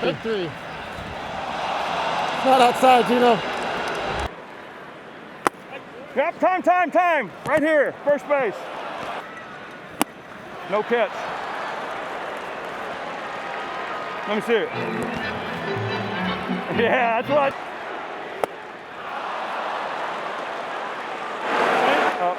Take 3. Not outside, Gino. Yep, time. Right here, first base. No catch. Let me see it. Yeah, that's what. Up.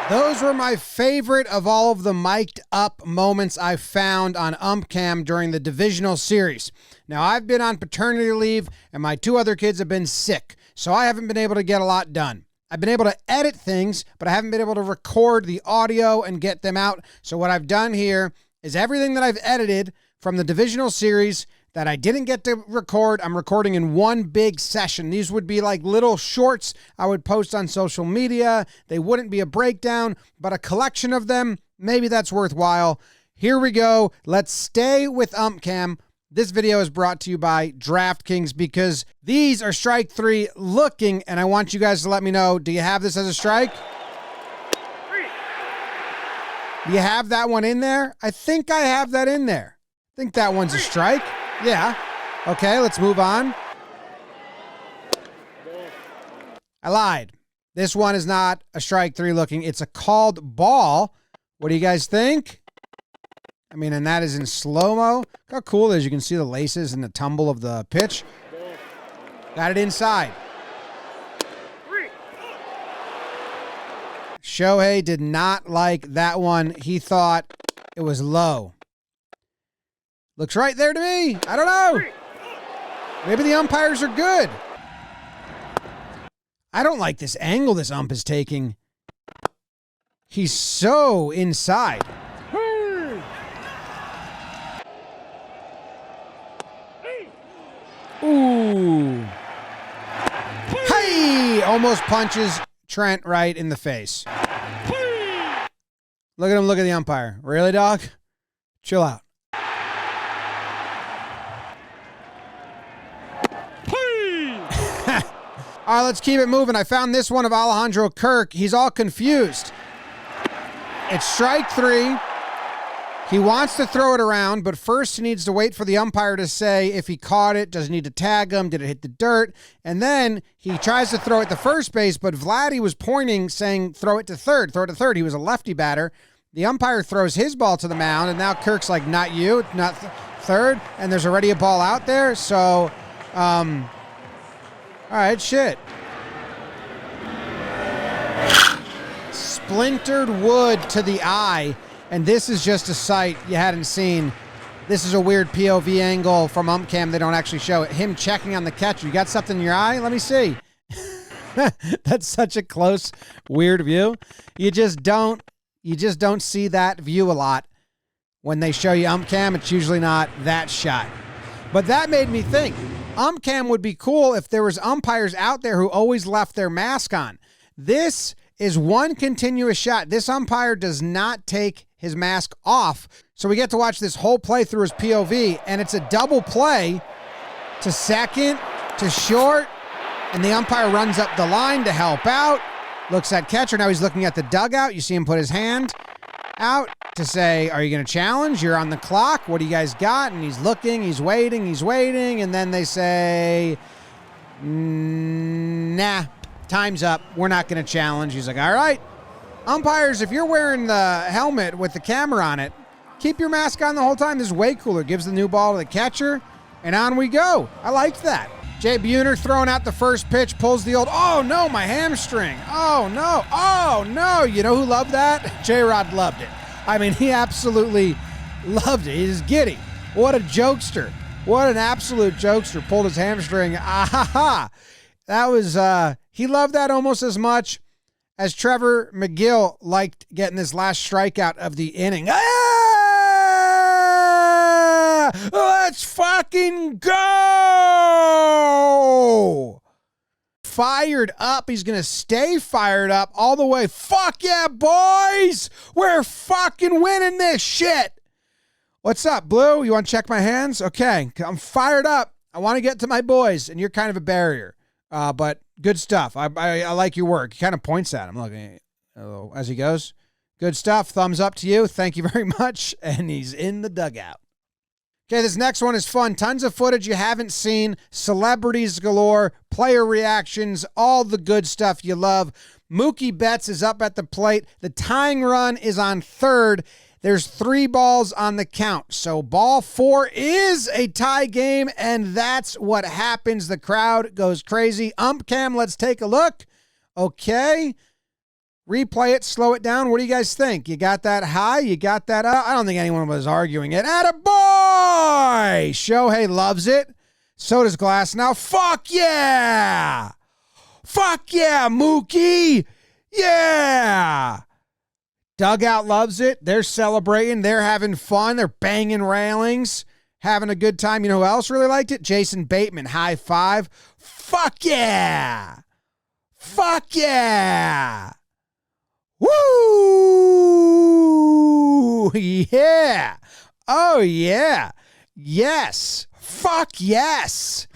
Those were my favorite of all of the mic'd up moments I found on UmpCam during the divisional series. Now, I've been on paternity leave, and my 2 other kids have been sick, so I haven't been able to get a lot done. I've been able to edit things, but I haven't been able to record the audio and get them out. So what I've done here is everything that I've edited from the divisional series that I didn't get to record, I'm recording in one big session. These would be like little shorts I would post on social media. They wouldn't be a breakdown, but a collection of them. Maybe that's worthwhile. Here we go. Let's stay with UmpCam. This video is brought to you by DraftKings because these are strike 3 looking, and I want you guys to let me know, do you have this as a strike? Do you have that one in there? I think I have that in there. I think that one's a strike. Yeah. Okay, let's move on. I lied. This one is not a strike 3 looking. It's a called ball. What do you guys think? I mean, and that is in slow-mo. Look how cool it is. You can see the laces and the tumble of the pitch. Got it inside. Shohei did not like that one. He thought it was low. Looks right there to me. I don't know. Maybe the umpires are good. I don't like this angle this ump is taking. He's so inside. Ooh. Hey! Almost punches Trent right in the face. Look at him, look at the umpire. Really, dog? Chill out. All right, let's keep it moving. I found this one of Alejandro Kirk. He's all confused. It's strike 3. He wants to throw it around, but first he needs to wait for the umpire to say if he caught it, does he need to tag him, did it hit the dirt? And then he tries to throw it to first base, but Vladdy was pointing, saying throw it to third, throw it to third. He was a lefty batter. The umpire throws his ball to the mound, and now Kirk's like, not you, not third, and there's already a ball out there, so... all right, shit. Splintered wood to the eye, and this is just a sight you hadn't seen. This is a weird POV angle from UmpCam. They don't actually show it. Him checking on the catcher. You got something in your eye? Let me see. That's such a close, weird view. You just don't see that view a lot. When they show you UmpCam, it's usually not that shot. But that made me think. UmpCam would be cool if there was umpires out there who always left their mask on. This is one continuous shot. This umpire does not take his mask off. So we get to watch this whole play through his POV, and it's a double play to second, to short, and the umpire runs up the line to help out, looks at catcher. Now he's looking at the dugout. You see him put his hand out to say, are you going to challenge? You're on the clock. What do you guys got? And he's looking, he's waiting. And then they say, nah, time's up. We're not going to challenge. He's like, all right. Umpires, if you're wearing the helmet with the camera on it, keep your mask on the whole time. This is way cooler. Gives the new ball to the catcher, and on we go. I liked that. Jay Buhner throwing out the first pitch, pulls the old, oh no, my hamstring. Oh no. You know who loved that? J-Rod loved it. I mean, he absolutely loved it. He's giddy. What a jokester. What an absolute jokester. Pulled his hamstring. Ah ha ha. That was, he loved that almost as much as Trevor McGill liked getting this last strikeout of the inning. Let's fucking go! Fired up. He's going to stay fired up all the way. Fuck yeah, boys! We're fucking winning this shit! What's up, Blue? You want to check my hands? Okay, I'm fired up. I want to get to my boys, and you're kind of a barrier. But good stuff. I like your work. He kind of points at him, looking as he goes. Good stuff. Thumbs up to you. Thank you very much. And he's in the dugout. Okay, this next one is fun. Tons of footage you haven't seen. Celebrities galore. Player reactions. All the good stuff you love. Mookie Betts is up at the plate. The tying run is on third. There's 3 balls on the count. So ball 4 is a tie game, and that's what happens. The crowd goes crazy. Ump cam, let's take a look. Okay. Replay it, slow it down. What do you guys think? You got that high? You got that up? I don't think anyone was arguing it. Attaboy! Shohei loves it. So does Glass. Now, fuck yeah! Fuck yeah, Mookie! Yeah! Dugout loves it. They're celebrating. They're having fun. They're banging railings, having a good time. You know who else really liked it? Jason Bateman. High five. Fuck yeah! Fuck yeah! Woo! Yeah! Oh, yeah! Yes! Fuck yes!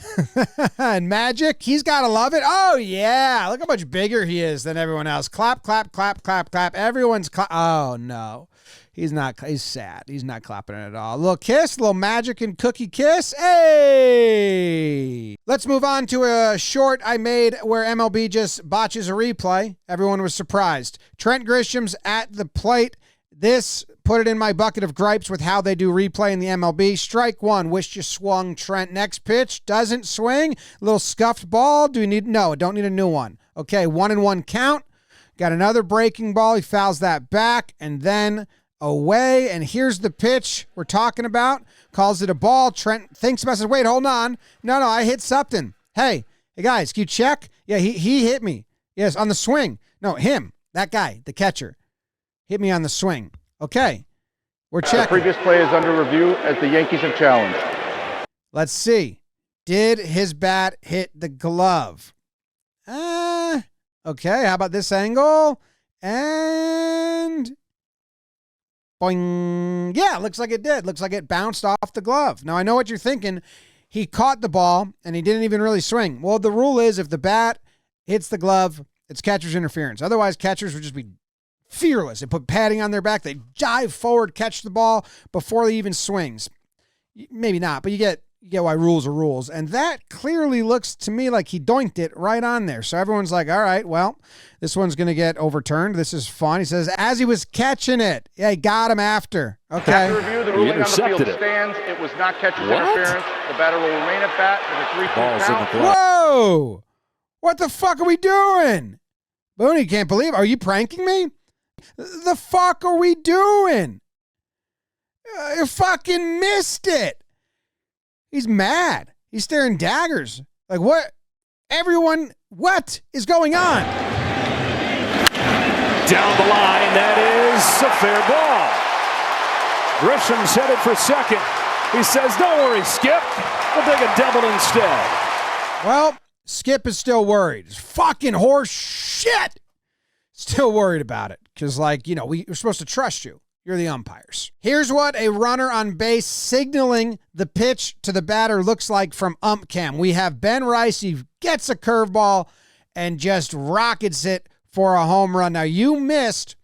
And Magic, he's got to love it. Oh, yeah! Look how much bigger he is than everyone else. Clap, clap, clap, clap, clap. Everyone's oh, no. He's not. He's sad. He's not clapping it at all. A little kiss, a little Magic and cookie kiss. Hey! Let's move on to a short I made where MLB just botches a replay. Everyone was surprised. Trent Grisham's at the plate. This put it in my bucket of gripes with how they do replay in the MLB. Strike 1. Wish you swung, Trent. Next pitch. Doesn't swing. A little scuffed ball. Do we need? No, don't need a new one. Okay, 1-1 count. Got another breaking ball. He fouls that back. And then away, and here's the pitch we're talking about. Calls it a ball. Trent thinks about it. Says, wait, hold on. No, I hit something. Hey guys, can you check? Yeah, he hit me. Yes, on the swing. No, him, that guy, the catcher, hit me on the swing. Okay, we're checking. The previous play is under review as the Yankees have challenged. Let's see. Did his bat hit the glove? Okay, how about this angle? And boing. Yeah, looks like it did. Looks like it bounced off the glove. Now, I know what you're thinking. He caught the ball, and he didn't even really swing. Well, the rule is if the bat hits the glove, it's catcher's interference. Otherwise, catchers would just be fearless. They put padding on their back. They dive forward, catch the ball before he even swings. Maybe not, but you get why rules are rules. And that clearly looks to me like he doinked it right on there. So everyone's like, all right, well, this one's going to get overturned. This is fun. He says, as he was catching it. Yeah, he got him after. Okay. After review, the ruling on the field stands. It was not catcher's interference. The batter will remain at bat with a 3-2 count. Whoa! What the fuck are we doing? Booney, can't believe it. Are you pranking me? The fuck are we doing? You fucking missed it. He's mad. He's staring daggers. Like, what? Everyone, what is going on? Down the line, that is a fair ball. Grisham's headed for second. He says, don't worry, Skip. We'll take a double instead. Well, Skip is still worried. It's fucking horse shit. Still worried about it. Because, we're supposed to trust you. You're the umpires. Here's what a runner on base signaling the pitch to the batter looks like from ump cam. We have Ben Rice. He gets a curveball and just rockets it for a home run. Now, you missed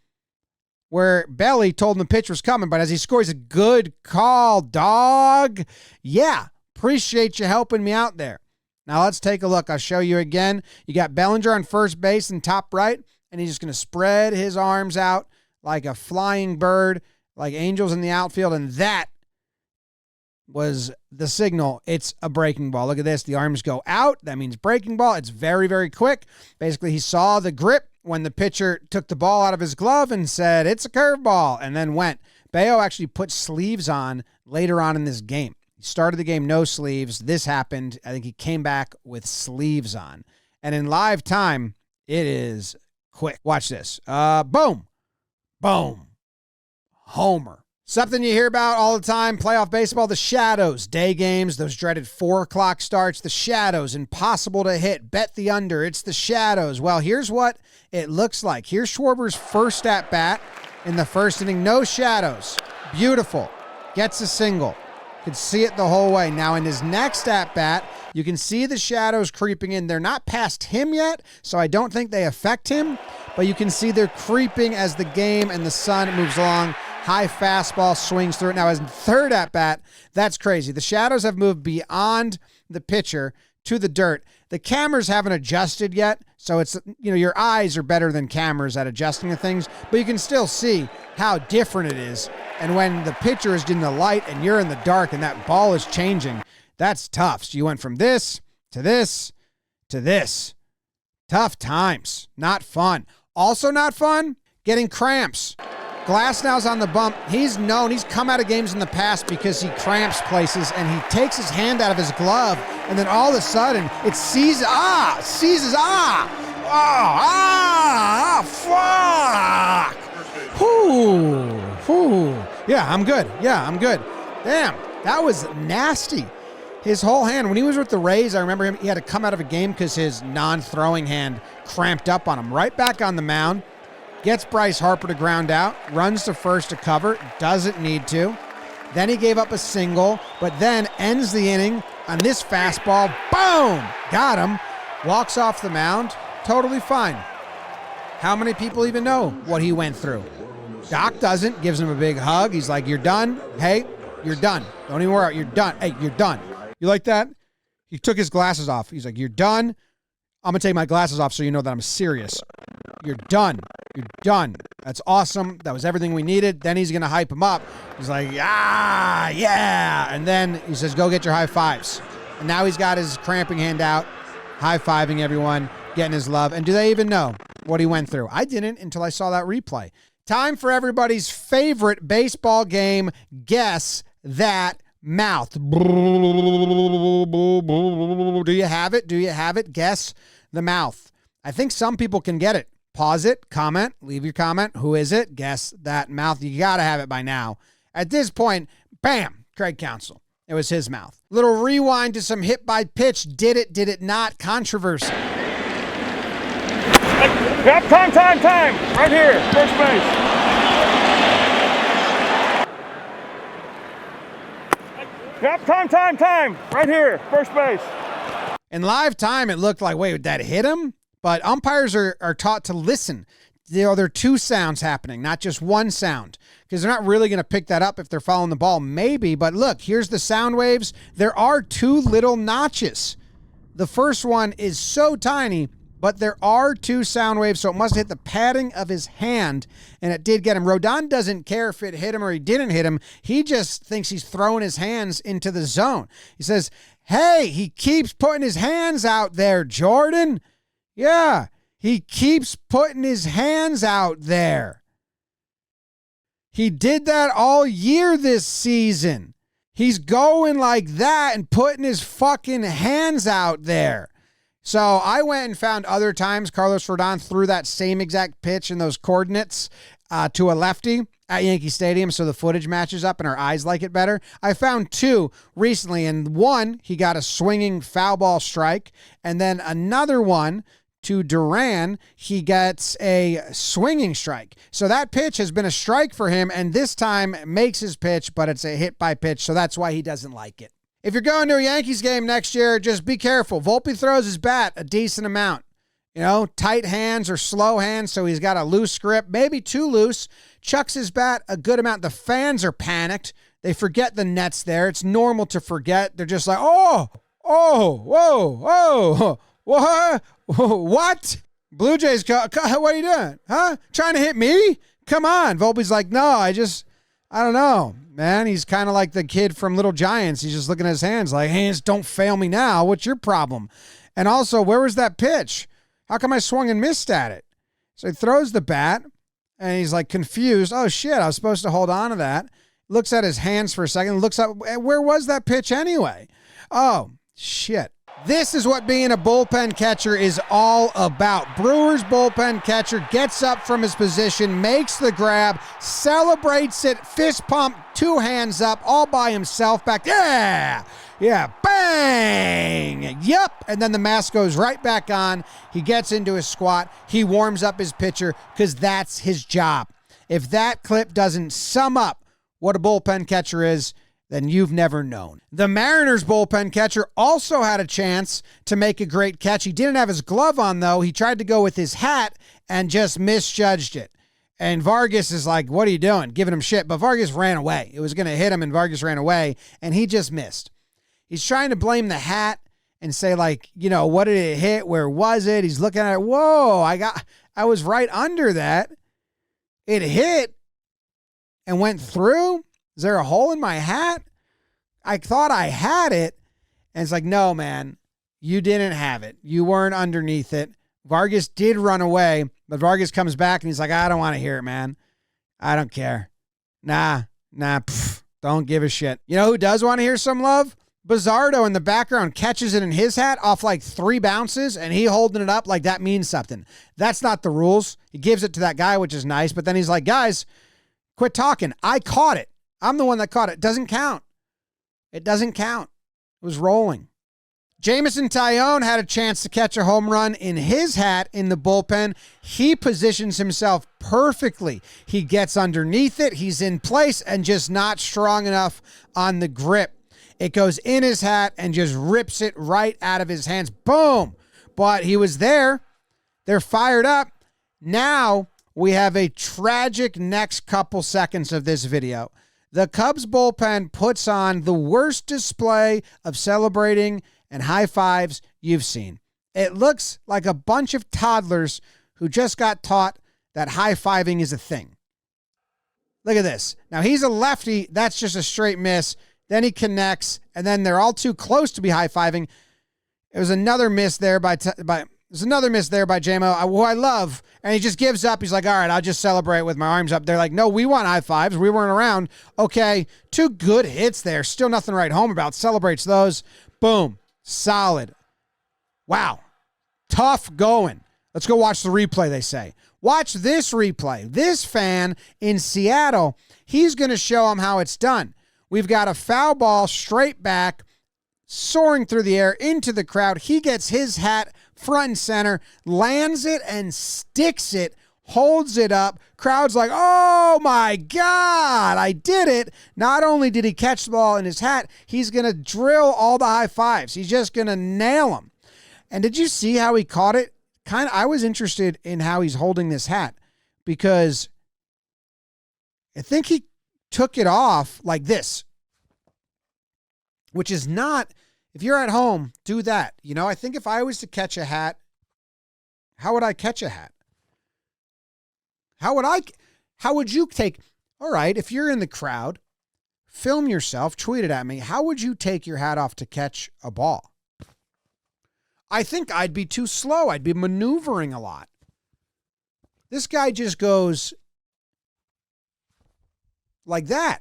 where Belly told him the pitch was coming, but as he scores, a good call, dog. Yeah, appreciate you helping me out there. Now, let's take a look. I'll show you again. You got Bellinger on first base and top right, and he's just going to spread his arms out like a flying bird, like angels in the outfield, and that was the signal. It's a breaking ball. Look at this. The arms go out. That means breaking ball. It's very, very quick. Basically, he saw the grip when the pitcher took the ball out of his glove and said, it's a curveball, and then went. Bayo actually put sleeves on later on in this game. He started the game no sleeves. This happened. I think he came back with sleeves on. And in live time, it is quick. Watch this. Boom. Boom. Homer. Something you hear about all the time, playoff baseball, the shadows, day games, those dreaded 4 o'clock starts, the shadows, impossible to hit, bet the under, it's the shadows. Well, here's what it looks like. Here's Schwarber's first at bat in the first inning, no shadows. Beautiful. Gets a single. Could see it the whole way. Now in his next at-bat, you can see the shadows creeping in. They're not past him yet, so I don't think they affect him, but you can see they're creeping as the game and the sun moves along. High fastball swings through it. Now his third at-bat, that's crazy. The shadows have moved beyond the pitcher to the dirt. The cameras haven't adjusted yet, so it's, your eyes are better than cameras at adjusting the things, but you can still see how different it is. And when the pitcher is in the light and you're in the dark and that ball is changing, that's tough. So you went from this to this to this. Tough times. Not fun. Also not fun, getting cramps. Glasnow's on the bump. He's come out of games in the past because he cramps places and he takes his hand out of his glove and then all of a sudden it seizes, fuck. Whoo. Yeah, I'm good. Damn, that was nasty. His whole hand, when he was with the Rays, I remember he had to come out of a game because his non-throwing hand cramped up on him. Right back on the mound. Gets Bryce Harper to ground out, runs to first to cover, doesn't need to. Then he gave up a single, but then ends the inning on this fastball. Boom! Got him. Walks off the mound. Totally fine. How many people even know what he went through? Doc doesn't. Gives him a big hug. He's like, you're done? Hey, you're done. Don't even worry. You're done. Hey, you're done. You like that? He took his glasses off. He's like, you're done? I'm going to take my glasses off so you know that I'm serious. You're done. You're done. That's awesome. That was everything we needed. Then he's going to hype him up. He's like, yeah. And then he says, go get your high fives. And now he's got his cramping hand out, high-fiving everyone, getting his love. And do they even know what he went through? I didn't until I saw that replay. Time for everybody's favorite baseball game, Guess That Mouth. Do you have it? Guess the mouth. I think some people can get it. Pause it, comment, leave your comment. Who is it? Guess that mouth. You got to have it by now. At this point, bam, Craig Counsell. It was his mouth. Little rewind to some hit by pitch. Did it not? Controversy. Yep, time. Right here, first base. Yep, time. Right here, first base. In live time, it looked like, wait, would that hit him? But umpires are taught to listen. There are two sounds happening, not just one sound, because they're not really going to pick that up if they're following the ball. Maybe, but look, here's the sound waves. There are two little notches. The first one is so tiny, but there are two sound waves, so it must hit the padding of his hand, and it did get him. Rodon doesn't care if it hit him or he didn't hit him. He just thinks he's throwing his hands into the zone. He says, hey, he keeps putting his hands out there, Jordan. Yeah, he keeps putting his hands out there. He did that all year this season. He's going like that and putting his fucking hands out there. So I went and found other times Carlos Rodon threw that same exact pitch in those coordinates to a lefty at Yankee Stadium, so the footage matches up and our eyes like it better. I found two recently, and one, he got a swinging foul ball strike, and then another one to Duran, he gets a swinging strike. So that pitch has been a strike for him, and this time makes his pitch, but it's a hit by pitch, so that's why he doesn't like it. If you're going to a Yankees game next year, just be careful. Volpe throws his bat a decent amount. Tight hands or slow hands, so he's got a loose grip, maybe too loose. Chucks his bat a good amount. The fans are panicked. They forget the net's there. It's normal to forget. They're just like, what? Blue Jays, what are you doing? Huh? Trying to hit me? Come on. Volpe's like, no, I don't know, man. He's kind of like the kid from Little Giants. He's just looking at his hands like, hands, don't fail me now. What's your problem? And also, where was that pitch? How come I swung and missed at it? So he throws the bat, and he's like confused. Oh, shit, I was supposed to hold on to that. Looks at his hands for a second, looks up, where was that pitch anyway? Oh, shit. This is what being a bullpen catcher is all about. Brewers bullpen catcher gets up from his position, makes the grab, celebrates it, fist pump, two hands up, all by himself back. Yeah, bang! Yep, and then the mask goes right back on. He gets into his squat. He warms up his pitcher because that's his job. If that clip doesn't sum up what a bullpen catcher is, then you've never known. The Mariners bullpen catcher also had a chance to make a great catch. He didn't have his glove on, though. He tried to go with his hat and just misjudged it. And Vargas is like, what are you doing? Giving him shit. But Vargas ran away. It was going to hit him, and Vargas ran away, and he just missed. He's trying to blame the hat and say, like, what did it hit? Where was it? He's looking at it. Whoa, I was right under that. It hit and went through. Is there a hole in my hat? I thought I had it. And it's like, no, man, you didn't have it. You weren't underneath it. Vargas did run away, but Vargas comes back and he's like, I don't want to hear it, man. I don't care. Nah, don't give a shit. You know who does want to hear some love? Bizzardo in the background catches it in his hat off like 3 bounces, and he holding it up like that means something. That's not the rules. He gives it to that guy, which is nice, but then he's like, guys, quit talking. I caught it. I'm the one that caught it. It doesn't count. It doesn't count. It was rolling. Jameson Taillon had a chance to catch a home run in his hat in the bullpen. He positions himself perfectly. He gets underneath it. He's in place and just not strong enough on the grip. It goes in his hat and just rips it right out of his hands. Boom. But he was there. They're fired up. Now we have a tragic next couple seconds of this video. The Cubs bullpen puts on the worst display of celebrating and high fives you've seen. It looks like a bunch of toddlers who just got taught that high fiving is a thing. Look at this. Now he's a lefty. That's just a straight miss. Then he connects, and then they're all too close to be high fiving. It was another miss there by JMO, who I love, and he just gives up. He's like, all right, I'll just celebrate with my arms up. They're like, no, we want high fives. We weren't around. Okay, 2 good hits there. Still nothing to write home about. Celebrates those. Boom. Solid. Wow. Tough going. Let's go watch the replay, they say. Watch this replay. This fan in Seattle, he's going to show him how it's done. We've got a foul ball straight back, soaring through the air into the crowd. He gets his hat front and center, lands it and sticks it, holds it up. Crowd's like, oh my God, I did it. Not only did he catch the ball in his hat, he's going to drill all the high fives. He's just going to nail them. And did you see how he caught it? I was interested in how he's holding this hat, because I think he took it off like this, which is not, if you're at home, do that. I think if I was to catch a hat, how would I catch a hat? How would you take, all right, if you're in the crowd, film yourself, tweet it at me. How would you take your hat off to catch a ball? I think I'd be too slow. I'd be maneuvering a lot. This guy just goes like that.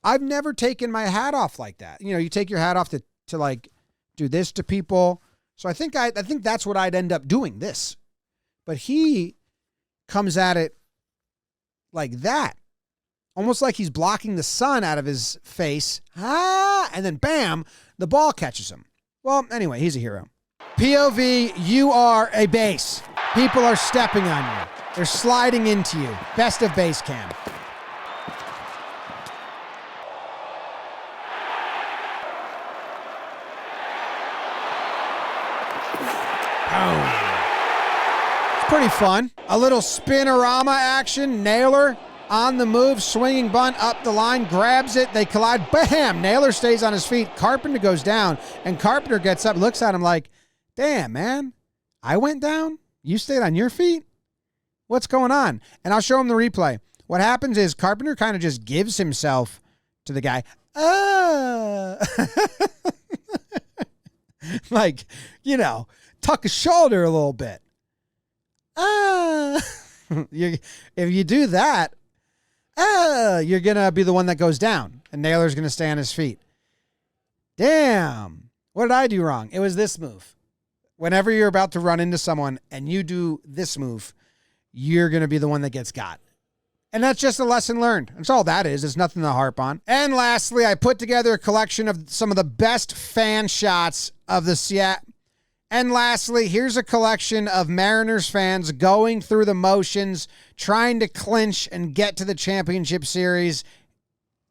I've never taken my hat off like that. You take your hat off to like do this to people. So I think that's what I'd end up doing, this. But he comes at it like that. Almost like he's blocking the sun out of his face. And then bam, the ball catches him. Well, anyway, he's a hero. POV, you are a base. People are stepping on you. They're sliding into you. Best of base cam. It's pretty fun. A little spinorama action. Naylor on the move, swinging bunt up the line, grabs it. They collide. Bam! Naylor stays on his feet. Carpenter goes down, and Carpenter gets up, looks at him like, damn, man, I went down? You stayed on your feet? What's going on? And I'll show him the replay. What happens is Carpenter kind of just gives himself to the guy. Like, tuck his shoulder a little bit. If you do that, you're going to be the one that goes down, and Naylor's going to stay on his feet. Damn. What did I do wrong? It was this move. Whenever you're about to run into someone and you do this move, you're going to be the one that gets got. And that's just a lesson learned. That's all that is. It's nothing to harp on. And lastly, I put together a collection of some of the best fan shots of the Seattle. And lastly, here's a collection of Mariners fans going through the motions, trying to clinch and get to the championship series.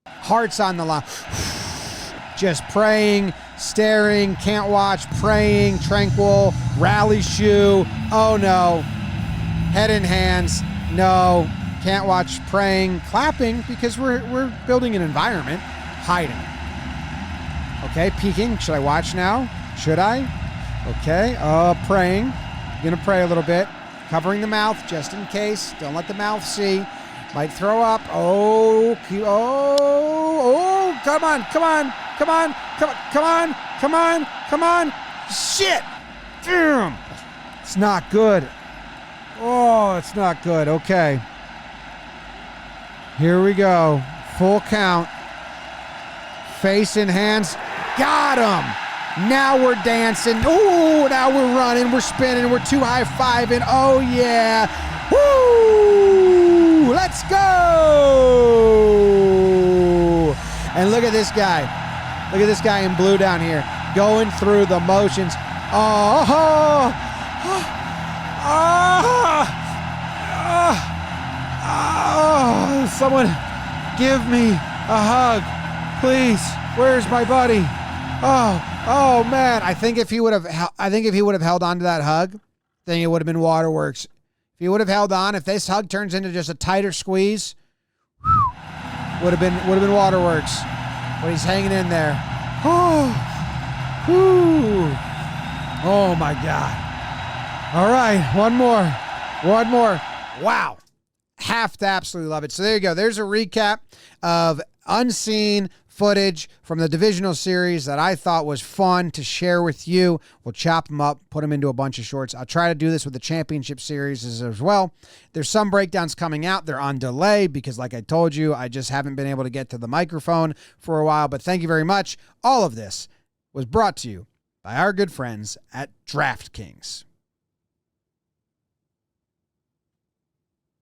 Hearts on the line. Just praying, staring, can't watch, praying, tranquil, rally shoe. Oh no. Head in hands. No. Can't watch, praying, clapping because we're building an environment. Hiding. Okay, peeking. Should I watch now? Should I? Okay. Praying. Gonna pray a little bit. Covering the mouth just in case. Don't let the mouth see. Might throw up. Oh, come on, come on, come on, come on, come on, come on, come on. Shit. Damn. It's not good. Oh, it's not good. Okay. Here we go. Full count. Face in hands. Got him. Now we're dancing. Ooh, now we're running. We're spinning. We're two high-fiving. Oh, yeah. Woo! Let's go! And look at this guy. Look at this guy in blue down here. Going through the motions. Someone give me a hug, please. Where's my buddy? Oh man. I think if he would have held on to that hug, then it would have been waterworks. If he would have held on, if this hug turns into just a tighter squeeze, would have been waterworks. But he's hanging in there. Oh my God. All right, one more. Wow. Have to absolutely love it. So there you go. There's a recap of unseen footage from the divisional series that I thought was fun to share with you. We'll chop them up, put them into a bunch of shorts. I'll try to do this with the championship series as well. There's some breakdowns coming out. They're on delay because, like I told you, I just haven't been able to get to the microphone for a while. But thank you very much. All of this was brought to you by our good friends at DraftKings.